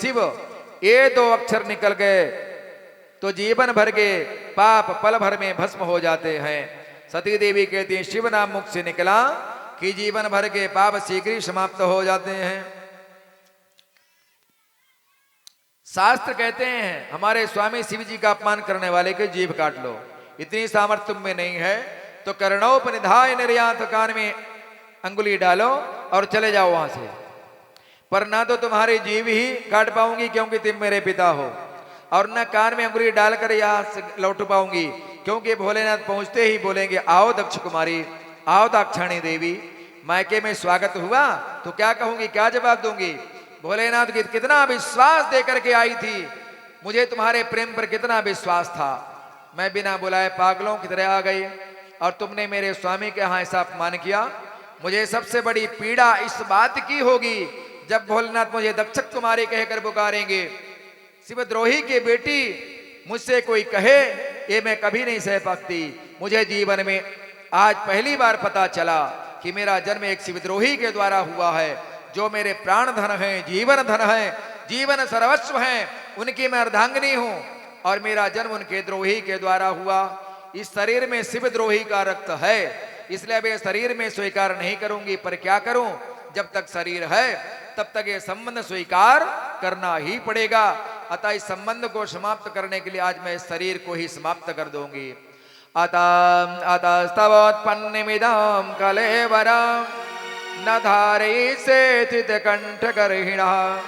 शिव ये दो अक्षर निकल गए तो जीवन भर के पाप पल भर में भस्म हो जाते हैं। सती देवी कहती हैं शिव नाम मुख से निकला कि जीवन भर के पाप शीघ्र ही समाप्त हो जाते हैं। शास्त्र कहते हैं हमारे स्वामी शिव जी का अपमान करने वाले के जीभ काट लो। इतनी सामर्थ्य तुम में नहीं है तो कर्णोपनिधाय निर्यात, कान में अंगुली डालो और चले जाओ वहां से। पर ना तो तुम्हारी जीभ ही काट पाऊंगी क्योंकि तुम मेरे पिता हो, और न कान में अंगुली डालकर यहां से लौट पाऊंगी क्योंकि भोलेनाथ पहुंचते ही बोलेंगे आओ दक्ष कुमारी, आओ दाक्षाणी देवी। मायके में स्वागत हुआ तो क्या कहूंगी, क्या जवाब दूंगी? भोलेनाथ की कितना विश्वास देकर के आई थी, मुझे तुम्हारे प्रेम पर कितना विश्वास था, मैं बिना बुलाए पागलों की तरह आ गई और तुमने मेरे स्वामी के यहाँ ऐसा अपमान किया। मुझे सबसे बड़ी पीड़ा इस बात की होगी जब भोलेनाथ मुझे दक्ष कुमारी कहकर पुकारेंगे। शिवद्रोही की बेटी मुझसे कोई कहे ये मैं कभी नहीं सह सकती। मुझे जीवन में आज पहली बार पता चला कि मेरा जन्म एक शिवद्रोही के द्वारा हुआ है, जो मेरे प्राण धन है, जीवन धन है, जीवन सर्वस्व है, उनकी मैं अर्धांगिनी हूं और मेरा जन्म उनके द्रोही के द्वारा हुआ। इस शरीर में शिवद्रोही का रक्त है, इसलिए अब ये शरीर में स्वीकार नहीं करूंगी। पर क्या करूं, जब तक शरीर है तब तक ये संबंध स्वीकार करना ही पड़ेगा। अतः इस संबंध को समाप्त करने के लिए आज मैं इस शरीर को ही समाप्त कर दूंगी। अतस्तवोत्पन्नमिदं कलेवरं न धारे से चित कंठ गर्हिणः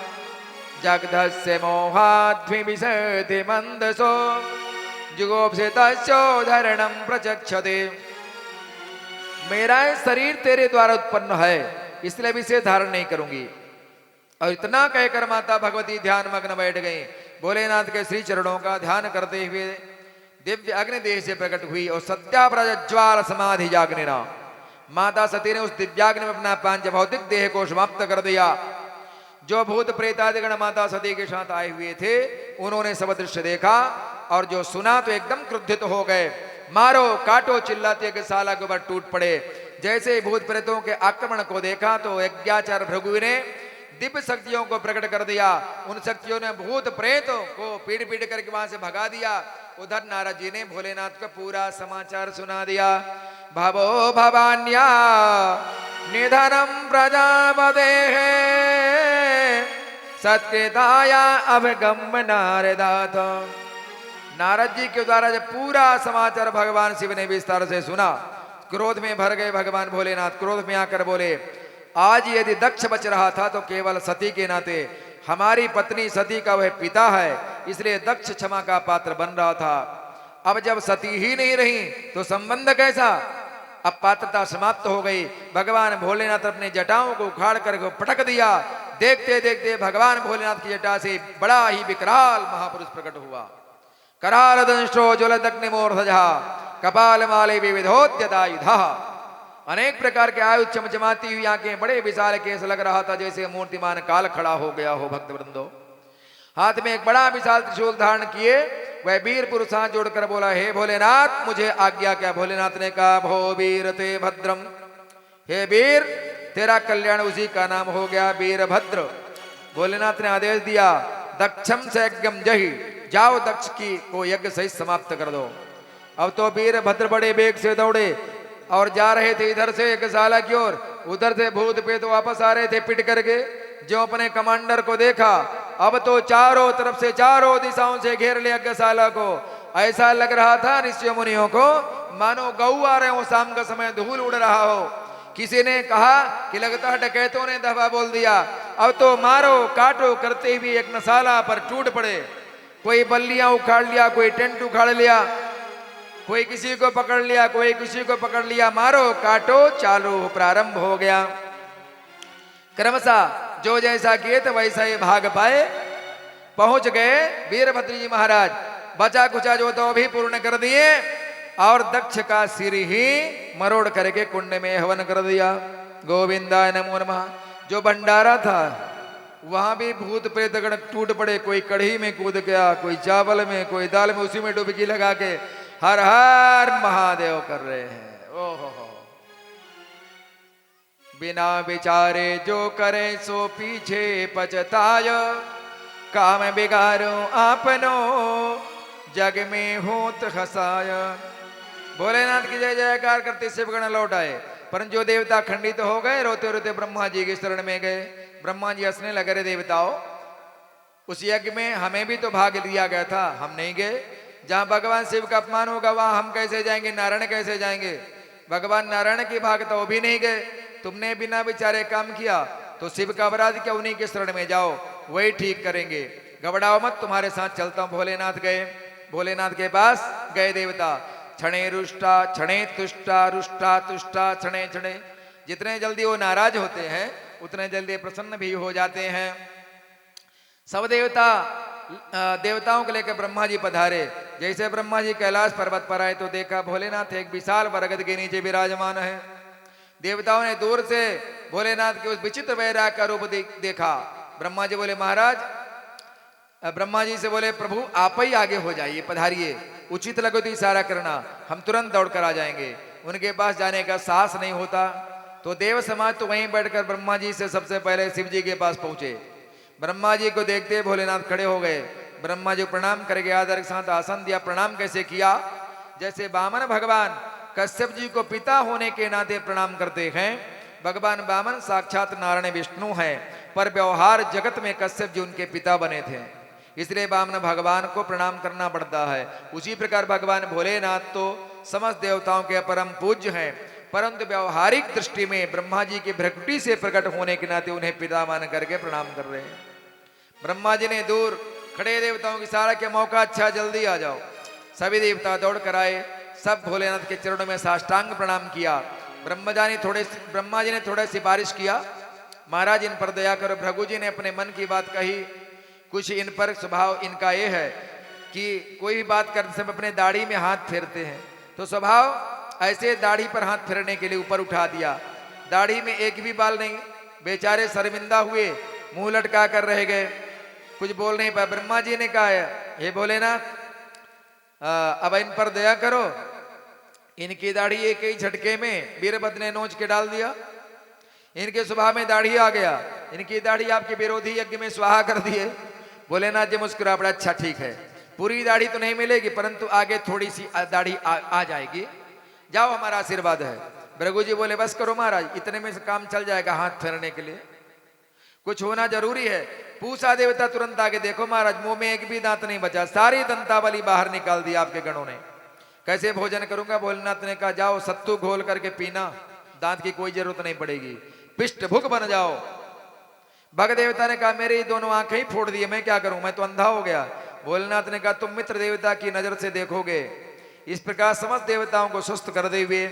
जगधस्य मोहाद्विविशति मंदसो जुगोप्सितस्योद्धरणं प्रचक्षते। मेरा शरीर तेरे द्वारा उत्पन्न है इसलिए भी इसे धारण नहीं करूंगी। और इतना कहकर माता भगवती ध्यान मग्न बैठ गई। भोलेनाथ के श्री चरणों का ध्यान करते हुए दिव्य अग्नि देह से प्रकट हुई और सत्याप्रज्वाल समाधि जागनिना। माता सती ने उस दिव्याग्नि में अपना पांच भौतिक देह को समाप्त कर दिया। जो भूत प्रेतादिगण माता सती के साथ आए हुए थे उन्होंने सब दृश्य देखा और जो सुना तो एकदम क्रुद्धित हो गए। मारो काटो चिल्लाते यज्ञशाला के ऊपर टूट पड़े। जैसे भूत प्रेतों के आक्रमण को देखा तो यज्ञाचार्य भृगु ने दिव्य शक्तियों को प्रकट कर दिया। उन शक्तियों ने भूत प्रेतों को पीड़ पीड़ करके वहां से भगा दिया। उधर नारद जी ने भोलेनाथ का पूरा समाचार सुना दिया। भवो भवान्या निधनम प्रजापते सत्कृताया अभिगम नारदात। नारद जी के द्वारा जब पूरा समाचार भगवान शिव ने विस्तार से सुना, क्रोध में भर गए भगवान भोलेनाथ। क्रोध में आकर बोले आज यदि दक्ष बच रहा था तो केवल सती के नाते, हमारी पत्नी सती का वह पिता है इसलिए दक्ष क्षमा का पात्र बन रहा था। अब जब सती ही नहीं रही तो संबंध कैसा? अब पात्रता समाप्त हो गई। भगवान भोलेनाथ अपने जटाओं को उखाड़ कर पटक दिया। देखते देखते भगवान भोलेनाथ की जटा से बड़ा ही विकराल महापुरुष प्रकट हुआ। कराल दंशो ज्वलदग्निमूर्धजा कपाल माले विविधोद्यतायुधा। अनेक प्रकार के आयु चमचमाती हुई आंखें, बड़े विशाल केस, लग रहा था जैसे मूर्तिमान काल खड़ा हो गया हो। भक्त वृंदो हाथ में एक बड़ा विशाल त्रिशूल धारण किए वह वीर पुरुष हाथ जोड़कर बोला हे भोलेनाथ मुझे आज्ञा क्या। भोलेनाथ ने कहा भो वीर ते भद्रम, हे वीर तेरा कल्याण उसी का नाम हो गया वीरभद्र। भोलेनाथ ने आदेश दिया दक्षम से यज्ञम जही, जाओ दक्ष की को यज्ञ सहित समाप्त कर दो। अब तो वीरभद्र बड़े वेग से दौड़े और जा रहे थे इधर से यज्ञशाला की ओर। उधर से भूत प्रेत वापस आ रहे थे पिट करके। जो अपने कमांडर को देखा अब तो चारों तरफ से चारों दिशाओं से घेर लिया यज्ञशाला को। ऐसा लग रहा था ऋषियों मुनियों को मानो गऊ आ रहे हो, शाम का समय धूल उड़ रहा हो। किसी ने कहा कि लगता है डकैतों ने दफा बोल दिया। अब तो मारो काटो करते हुए यज्ञशाला पर टूट पड़े। कोई बल्लियां उखाड़ लिया, कोई टेंट उखाड़ लिया, कोई किसी को पकड़ लिया, कोई किसी को पकड़ लिया। मारो काटो चालू प्रारंभ हो गया। क्रमशः जो जैसा किए थे वैसा ही भाग पाए। पहुंच गए वीरभद्र जी महाराज। बचा कुचा जो तो भी पूर्ण कर दिए और दक्ष का सिर ही मरोड़ करके कुंड में हवन कर दिया। गोविंदाय नमो नमः। जो भंडारा था वहां भी भूत प्रेत गण टूट पड़े। कोई कढ़ी में कूद गया, कोई चावल में, कोई दाल में, उसी में डुबकी लगा के हर हर महादेव कर रहे हैं। ओहो बिना विचारे जो करे सो पीछे पछताय काम बिगारो आपनो जग में होत हसाय। भोलेनाथ की जय जयकार करते शिवगण लौट आए, परंतु जो देवता खंडित हो गए रोते रोते ब्रह्मा जी के शरण में गए। ब्रह्मा जी हंसने लगे, रे देवताओं, उस यज्ञ में हमें भी तो भाग दिया गया था, हम नहीं गए। जहां भगवान शिव का अपमान होगा वहां हम कैसे जाएंगे, नारायण कैसे जाएंगे। भगवान नारायण की भाग तो वो भी नहीं गए। तुमने बिना विचारे काम किया तो शिव का अपराध क्या, उन्हीं के शरण में जाओ, वही ठीक करेंगे। घबराओ मत, तुम्हारे साथ चलता हूं। भोलेनाथ गए, भोलेनाथ के पास गए देवता। क्षणे रुष्टा क्षणे तुष्टा, रुष्टा तुष्टा क्षणे क्षणे। जितने जल्दी वो नाराज होते हैं उतने जल्दी प्रसन्न भी हो जाते हैं। सब देवता देवताओं को लेकर ब्रह्मा जी पधारे। जैसे ब्रह्मा जी कैलाश पर्वत पर आए तो देखा भोलेनाथ एक विशाल बरगद के नीचे विराजमान है। देवताओं ने दूर से भोलेनाथ के उस विचित्र वैराग का रूप देखा। ब्रह्मा जी बोले, महाराज, ब्रह्मा जी से बोले, प्रभु आप ही आगे हो जाइए, पधारिए, उचित लगे तो इशारा करना, हम तुरंत दौड़कर आ जाएंगे। उनके पास जाने का साहस नहीं होता तो देव समाज तो वहीं बैठकर ब्रह्मा जी से सबसे पहले शिव जी के पास पहुंचे। ब्रह्मा जी को देखते भोलेनाथ खड़े हो गए। ब्रह्मा जी प्रणाम करके आदर के साथ आसन दिया। प्रणाम कैसे किया, जैसे वामन भगवान कश्यप जी को पिता होने के नाते प्रणाम करते हैं। भगवान वामन साक्षात नारायण विष्णु हैं, पर व्यवहार जगत में कश्यप जी उनके पिता बने थे, इसलिए वामन भगवान को प्रणाम करना पड़ता है। उसी प्रकार भगवान भोलेनाथ तो समस्त देवताओं के परम पूज्य हैं, परंतु व्यवहारिक दृष्टि में ब्रह्मा जी की भ्रकुटी से प्रकट होने के नाते उन्हें पिता मान करके प्रणाम कर रहे हैं। ब्रह्मा जी ने दूर खड़े देवताओं की सारा के मौका, अच्छा जल्दी आ जाओ। सभी देवता दौड़ कर आए, सब भोलेनाथ के चरणों में साष्टांग प्रणाम किया। ब्रह्मा जी ने थोड़े सिफारिश किया, महाराज इन पर दया करो। भृगु जी ने अपने मन की बात कही। कुछ इन पर स्वभाव इनका ये है कि कोई भी बात करते समय अपने दाढ़ी में हाथ फेरते हैं, तो स्वभाव ऐसे दाढ़ी पर हाथ फेरने के लिए ऊपर उठा दिया। दाढ़ी में एक भी बाल नहीं, बेचारे शर्मिंदा हुए, मुंह लटका कर रह गए, कुछ बोल नहीं पाए। ब्रह्मा जी ने कहा, हे भोलेनाथ, अब इन पर दया करो। इनकी दाढ़ी एक ही झटके में वीरभद्र ने नोच के डाल दिया। इनके स्वभाव में दाढ़ी आ गया, इनकी दाढ़ी आपके विरोधी यज्ञ में स्वाहा कर दिए। भोलेनाथ जी मुस्कुरा पड़ा, अच्छा ठीक है, पूरी दाढ़ी तो नहीं मिलेगी परंतु आगे थोड़ी सी दाढ़ी आ जाएगी, जाओ हमारा आशीर्वाद है। भृगु जी बोले, बस करो महाराज, इतने में से काम चल जाएगा। हाथ फेरने के लिए कुछ होना जरूरी है। पूछा देवता तुरंत आगे, देखो महाराज, मुंह में एक भी दांत नहीं बचा, सारी दंतावली बाहर निकाल दी आपके गणों ने। कैसे भोजन करूंगा? भोलेनाथ ने कहा, जाओ सत्तू घोल करके पीना, दांत की कोई जरूरत नहीं पड़ेगी, पिष्ट भुक बन जाओ। भग देवता ने कहा, मेरी दोनों आंखें ही फोड़ दिए, मैं क्या करूं, मैं तो अंधा हो गया। भोलेनाथ ने कहा, तुम मित्र देवता की नजर से देखोगे। इस प्रकार समस्त देवताओं को सुस्त कर दे हुए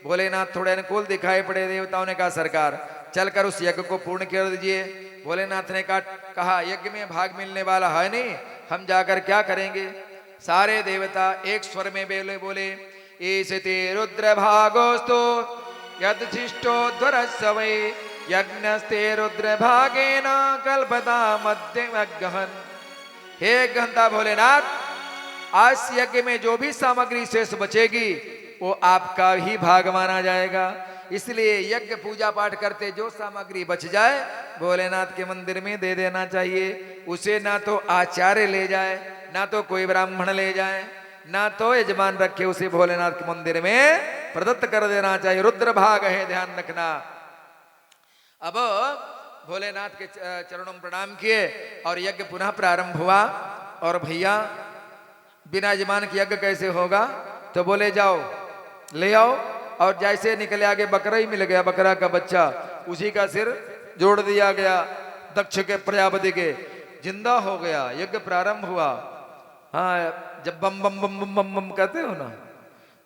भोलेनाथ थोड़े अनुकूल दिखाई पड़े। देवताओं ने कहा, सरकार चलकर उस यज्ञ को पूर्ण कर दीजिए। भोलेनाथ ने कहा, यज्ञ में भाग मिलने वाला है नहीं, हम जाकर क्या करेंगे। सारे देवता एक स्वर में बोले, ईशते रुद्र भागोस्तु यदशिष्टोध्वर सवै यज्ञस्ते रुद्र भागेन कल्पता मध्य गहन। हे गहनता भोलेनाथ, आज यज्ञ में जो भी सामग्री शेष बचेगी वो आपका ही भाग माना जाएगा, इसलिए यज्ञ पूजा पाठ करते जो सामग्री बच जाए भोलेनाथ के मंदिर में दे देना चाहिए। उसे ना तो आचार्य ले जाए, ना तो कोई ब्राह्मण ले जाए, ना तो यजमान रखे, उसे भोलेनाथ के मंदिर में प्रदत्त कर देना चाहिए। रुद्र भाग है, ध्यान रखना। अब भोलेनाथ के चरणों में प्रणाम किए और यज्ञ पुनः प्रारंभ हुआ। और भैया, बिना यजमान के यज्ञ कैसे होगा? तो बोले, जाओ ले आओ। और जैसे निकले आगे बकरा ही मिल गया, बकरा का बच्चा, उसी का सिर जोड़ दिया गया दक्ष के प्रजापति के, जिंदा हो गया। यज्ञ प्रारंभ हुआ। हाँ, जब बम बम बम बम बम बम कहते हो ना,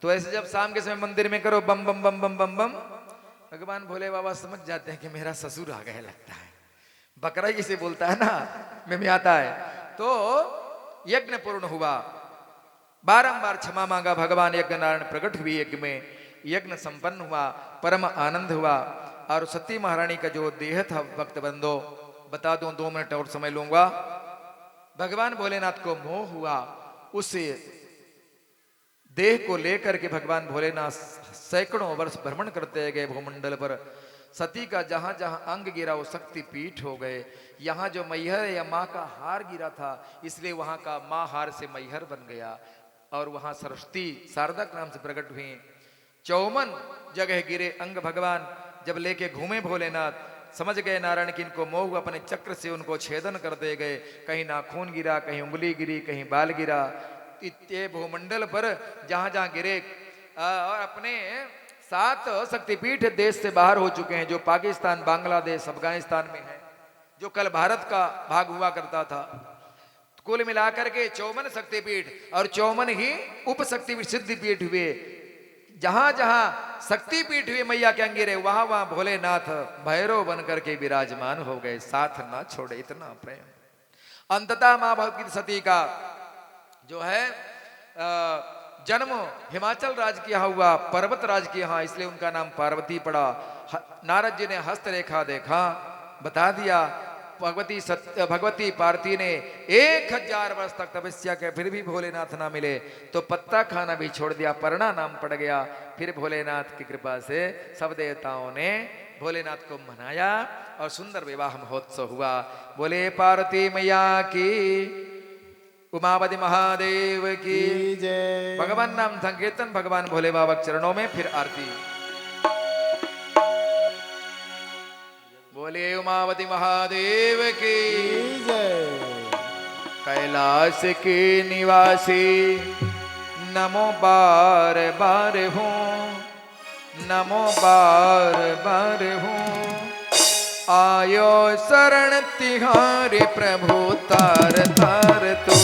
तो ऐसे जब शाम के समय मंदिर में करो बम बम बम बम बम बम, भगवान भोले बाबा समझ जाते हैं कि मेरा ससुर आ गया लगता है। बकरा ही इसे बोलता है ना, में आता है। तो यज्ञ पूर्ण हुआ। बारंबार क्षमा मांगा भगवान, यज्ञ नारायण प्रकट हुई यज्ञ में, यज्ञ संपन्न हुआ, परम आनंद हुआ। और सती महारानी का जो देह था भक्त बंदो, बता दूं, 2 मिनट और समय लूंगा। भगवान भोलेनाथ को मोह हुआ, उस देह को लेकर के भगवान भोलेनाथ सैकड़ों वर्ष भ्रमण करते गए भूमंडल पर। सती का जहां जहां अंग गिरा वो शक्ति पीठ हो गए। यहाँ जो मैहर या माँ का हार गिरा था इसलिए वहां का माँ हार से मैहर बन गया और वहां सरस्वती शारदा के नाम से प्रकट हुई। 54 जगह गिरे अंग भगवान जब लेके घूमे भोलेनाथ, समझ गए नारायण की इनको मोह, अपने चक्र से उनको छेदन कर दे गए। कहीं नाखून गिरा, कहीं उंगली गिरी, कहीं बाल गिरा। इतने भूमंडल पर जहां जहां गिरे और अपने 7 शक्तिपीठ देश से बाहर हो चुके हैं, जो पाकिस्तान, बांग्लादेश, अफगानिस्तान में है, जो कल भारत का भाग हुआ करता था। कुल मिलाकर के 54 शक्तिपीठ और 54 ही उप शक्तिपीठ सिद्धिपीठ हुए। जहां जहां शक्तिपीठ हुए मैया के अंगिरे, वहां वहां भोलेनाथ भैरव बनकर के विराजमान हो गए, साथ ना छोड़े, इतना प्रेम। अंततः मां भगवती सती का जो है जन्म हिमाचल राज्य के यहाँ हुआ, पर्वत राज्य के यहाँ, इसलिए उनका नाम पार्वती पड़ा। नारद जी ने हस्तरेखा देखा, बता दिया भगवती पार्वती ने 1000 वर्ष तक तपस्या किया, फिर भी भोलेनाथ ना मिले तो पत्ता खाना भी छोड़ दिया, परना नाम पड़ गया। फिर भोलेनाथ की कृपा से सब देवताओं ने भोलेनाथ को मनाया और सुंदर विवाह महोत्सव हुआ। बोले पार्वती मैया की, उमापति महादेव की जय। भगवान नाम संकीर्तन भगवान भोले बाबा के चरणों में, फिर आरती। बोले उमापति महादेव की जय। कैलाश के निवासी नमो बार बार हूँ, नमो बार बार हूँ। आयो शरण तिहारी प्रभु तार तार तू।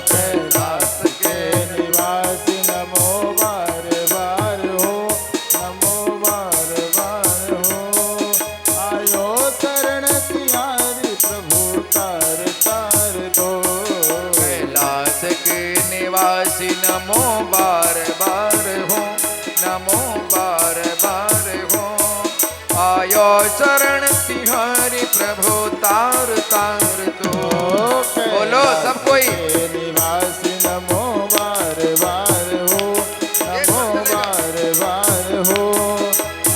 कैलाश के निवासी नमो बार बार हो, नमो बार बार हो। आयो शरण तिहारी प्रभु तार तार दो। कैलाश के निवासी नमो बार बार हो, नमो बार बार हो। आयो शरण तिहारी प्रभु तार तार तो। बोलो सब कोई। निवासी नमो बार बार हो, नमो बार बार हो।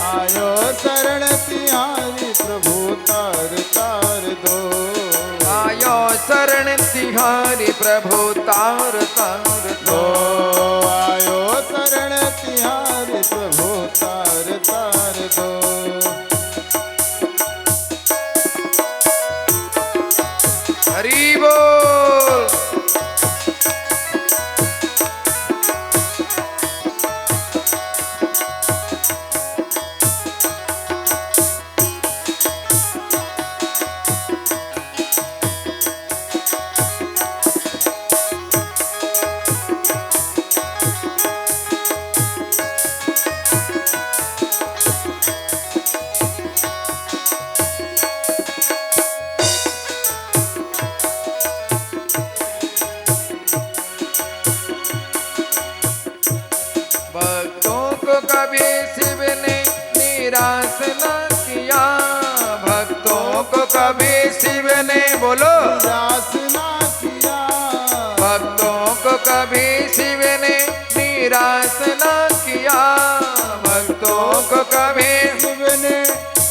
आयो शरण तिहारी प्रभु तार तार दो। आयो शरण तिहारी प्रभु तार तार दो। आयो शरण तिहारी प्रभु तार तार दो। हरि बोल। कभी शिव ने निराश न किया, भक्तों को कभी शिव ने, बोलो, निराश न किया। भक्तों को कभी शिव ने निराश न किया, भक्तों को कभी शिव ने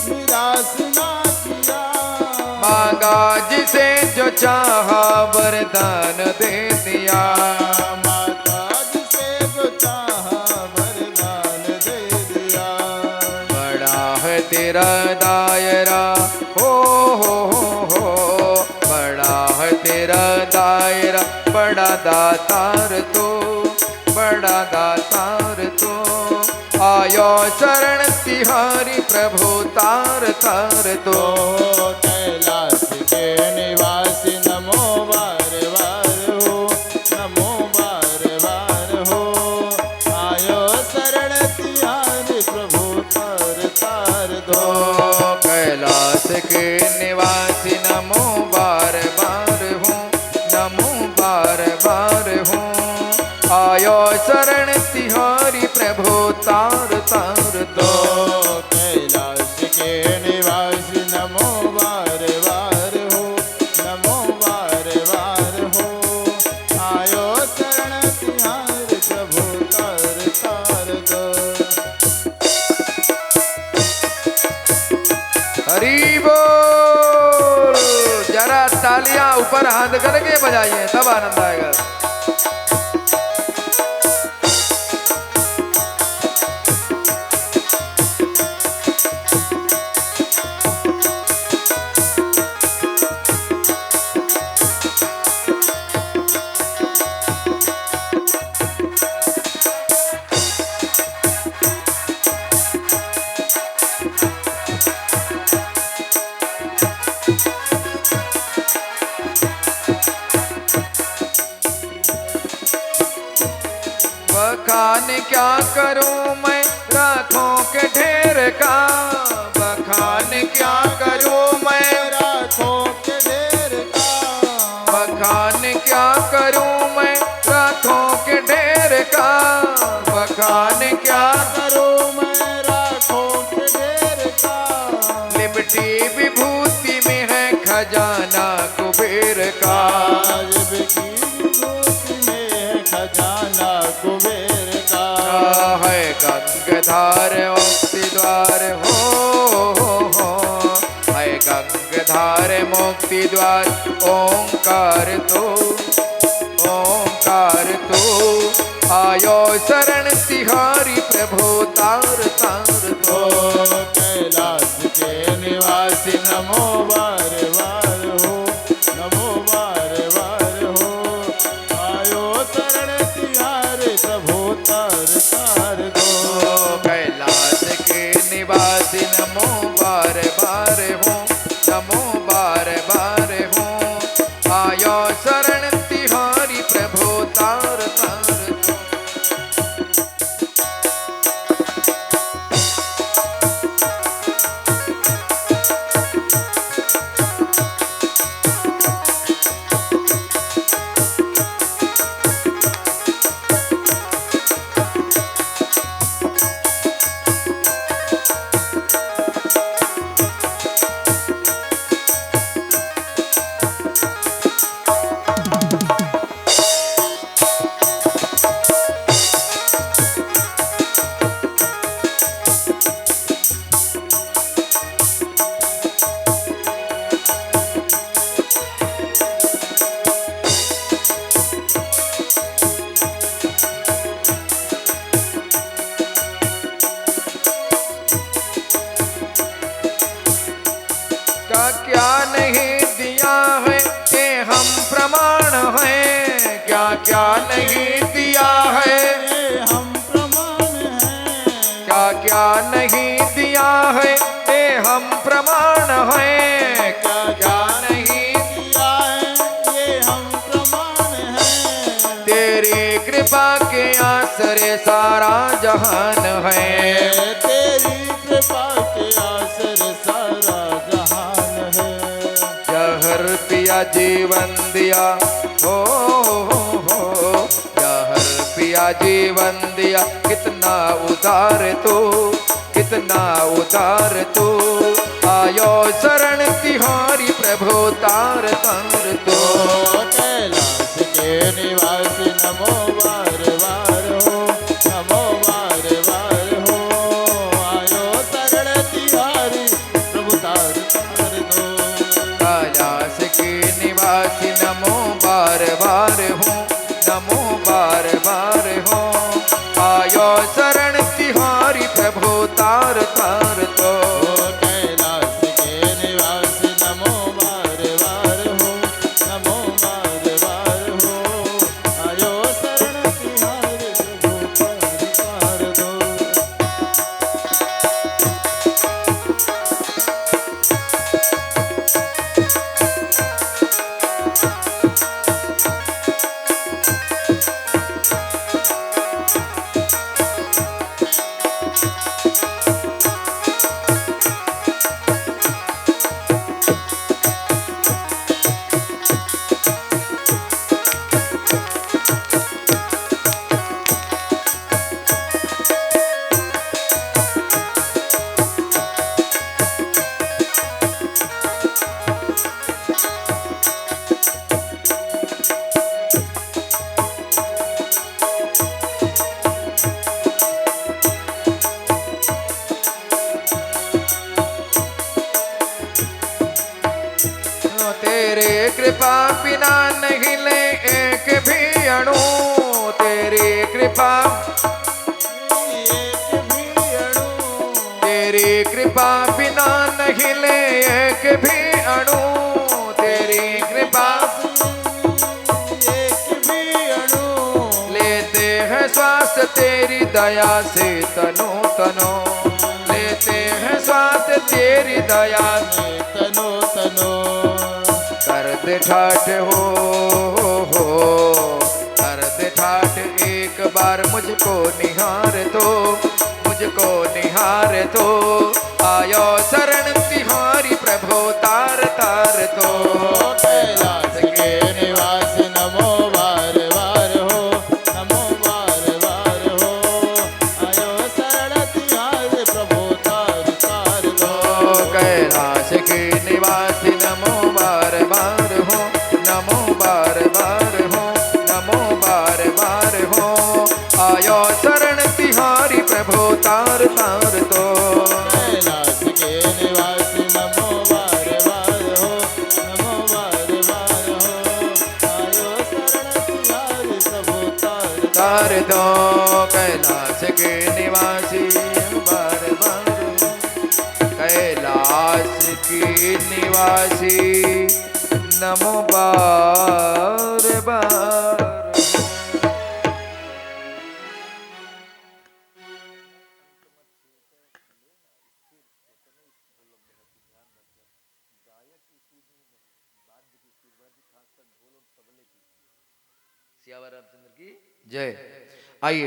निराश न किया। मांगा जिसे जो चाहा वरदान दे दिया। तेरा दायरा हो, बड़ा है तेरा दायरा, बड़ा दातार तो, बड़ा दातार तो। आयो शरण तिहारी प्रभु तार तार तो। कैलाश के निवासी नमो बार बार हो, नमो बार बार हो। आयो शरण तिहारी प्रभु तार तार दो। कैलाश के निवासी नमो बार बार हूँ, नमो बार बार हूँ। आयो शरण तिहारी प्रभु तार तार दो। कैलाश के निवासी नमो बार बार हो, नमो बार बार हो। आयो शरण तिहारी प्रभु तार तार दो। ऊपर हाथ करके बजाइए तब आनंद आएगा। बखान क्या करूं मैं राखों के ढेर का, बखान क्या करूं मैं राखों के ढेर का, बखान क्या करूं मैं राखों के ढेर का, बखान क्या करूं मैं राखों के ढेर का। लिपटी विभूति में है खजाना कुबेर का, की विभूति में है खजाना कुबेर का। है गंगधार मुक्ति द्वार हो, है गंगधार मुक्ति द्वार ओंकार तो, ओंकार तो आयो शरण तिहारी प्रभु तार तार तो। कैलाश के निवासी नमो बार बार हो, नमो बार बार हो। आयो शरण तिहारे प्रभु तार तार दो। कैलाश के निवासी नमो बार बार हो, नमो बार बार हो। आयो शरण तिहारी प्रभु तार तार तो। का क्या नहीं दिया है कि हम प्रमाण हैं, क्या क्या नहीं दिया है ये हम प्रमाण हैं। क्या क्या नहीं दिया है ये हम प्रमाण हैं, क्या क्या नहीं दिया है ये हम प्रमाण हैं। तेरी कृपा के आसरे सारा जहान है, तेरी कृपा के आसरे सारा जहान है। जहर पिया जीवन दिया हो, जहर पिया जीवन दिया कितना उदार तो, कितना उदार तो। आयो शरण तिहारी प्रभु तार तार तो। कैलाश के निवासी नमो बार बार हो, नमो बार बार हो। आयो शरण तिहारी प्रभु तार तार दो। कैलाश के निवासी नमो बार बार हो, नमो बार बार हो। आयो शरण तिहारी प्रभु तार तार तो। कैलाश के निवासी नमो बार बार हो, नमो बार बार हो। आयो शरण तिहारी प्रभु तार तार दो। कृपा एक भी अणु तेरी कृपा बिना नहीं ले एक भी अणु तेरी कृपा एक भी अणु लेते हैं श्वास तेरी दया से तनो तनो लेते हैं श्वास तेरी दया से तनो तनो कर दे ठाठ हो कर दे ठाठ एक बार मुझको निहार दो मुझको निहार दो आयो शरण तिहारी प्रभु तार तार दो कैलाश के निवास नमो बार बार हो नमो बार बार हो आयो शरण तिहार प्रभु तार तार दो कैलाश के निवासी नमो बार बार हो नमो बार बार हो नमो बार बार हो आयो शरण तिहारी प्रभु तार तार दो कैलाश के निवास नमो बार बार हो नमो बार बार हो आयो शरण तिहार प्रभु तार तार दो कैलाश के निवासी बार बार कैलाश के निवासी नमो बार बार सियावर रामचंद्र की जय। आइए